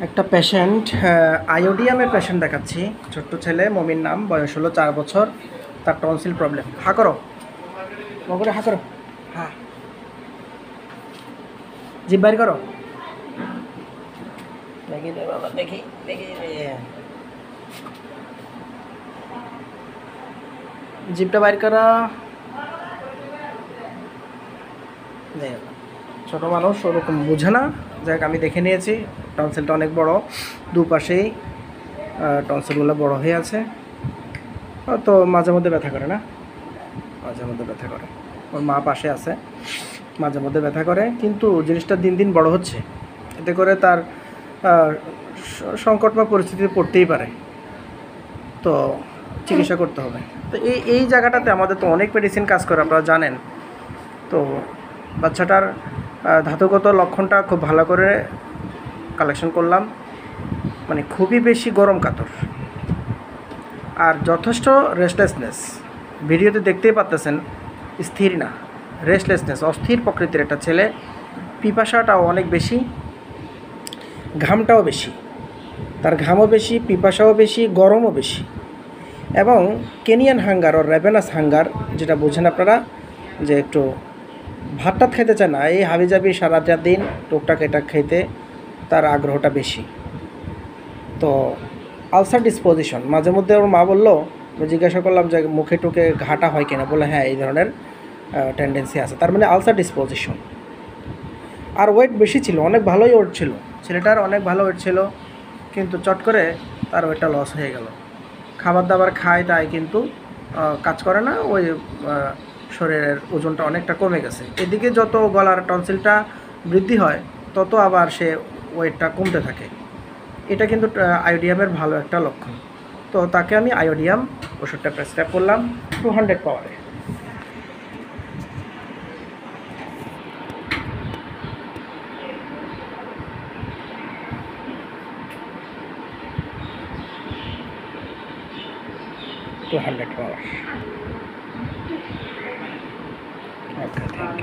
একটা patient আয়োডিয়ামের patient দেখাচ্ছি। ছোট্ট ছেলে, মমির নাম, বয়স হলো 4 বছর। তার টনসিল প্রবলেম। হা করো, মগরে হা করো, হ্যাঁ, জিভ বাইর করো, দেখি রে বাবা, দেখি দেখি রে, জিভটা বাইর করা। ছোট মানুষ ওরকম বুঝে না, যাক আমি দেখে নিয়েছি। টনসিলটা অনেক বড়, দুপাশেই টনসিলগুলো বড় হয়ে আছে। তো মাঝে মধ্যে ব্যথা করে না, মাঝে মধ্যে ব্যথা করে। ওর মা পাশে আছে, মাঝে মধ্যে ব্যথা করে, কিন্তু জিনিসটা দিন দিন বড় হচ্ছে। এতে করে তার সংকটময় পরিস্থিতিতে পড়তেই পারে, তো চিকিৎসা করতে হবে। তো এই জায়গাটাতে আমাদের তো অনেক মেডিসিন কাজ করে, আপনারা জানেন। তো বাচ্চাটার ধাতুগত লক্ষণটা খুব ভালো করে কালেকশন করলাম, মানে খুবই বেশি গরম কাতর আর যথেষ্ট রেস্টলেসনেস। ভিডিওতে দেখতেই পাচ্ছেন, স্থির না, রেস্টলেসনেস, অস্থির প্রকৃতির একটা ছেলে। পিপাসাটাও অনেক বেশি, ঘামটাও বেশি, তার ঘামও বেশি, পিপাসাও বেশি, গরমও বেশি। এবং কেনিয়ান হাঙ্গার ও রেভেনাস হাঙ্গার, যেটা বোঝেন আপনারা, যে একটু ভাতটা খেতে চায় না, এই হাবিজাবি সারাটা দিন টুকটাক এটা খেতে তার আগ্রহটা বেশি। তো আলসার ডিসপোজিশন, মাঝে মধ্যে ওর মা বললো, জিজ্ঞাসা করলাম যে মুখে টুকে ঘাটা হয় কিনা, বলে হ্যাঁ এই ধরনের টেন্ডেন্সি আছে। তার মানে আলসার ডিসপোজিশন। আর ওয়েট বেশি ছিল, অনেক ভালোই ওয়েট ছিল ছেলেটার, অনেক ভালো ওয়েট ছিল, কিন্তু চট করে তার ওয়েটটা লস হয়ে গেল। খাবার দাবার খায় তাই কিন্তু কাজ করে না, ওই শরীরের ওজনটা অনেকটা কমে গেছে। এদিকে যত গলার টনসিলটা বৃদ্ধি হয়, তত আবার সে ওয়েটটা কমতে থাকে। এটা কিন্তু আয়োডিয়ামের ভালো একটা লক্ষণ। তো তাকে আমি আয়োডিয়াম ওষুধটা প্রেসক্রাইব করলাম 200 পাওয়ারে। $200 পাওয়ার। ওকে, থ্যাংক ইউ।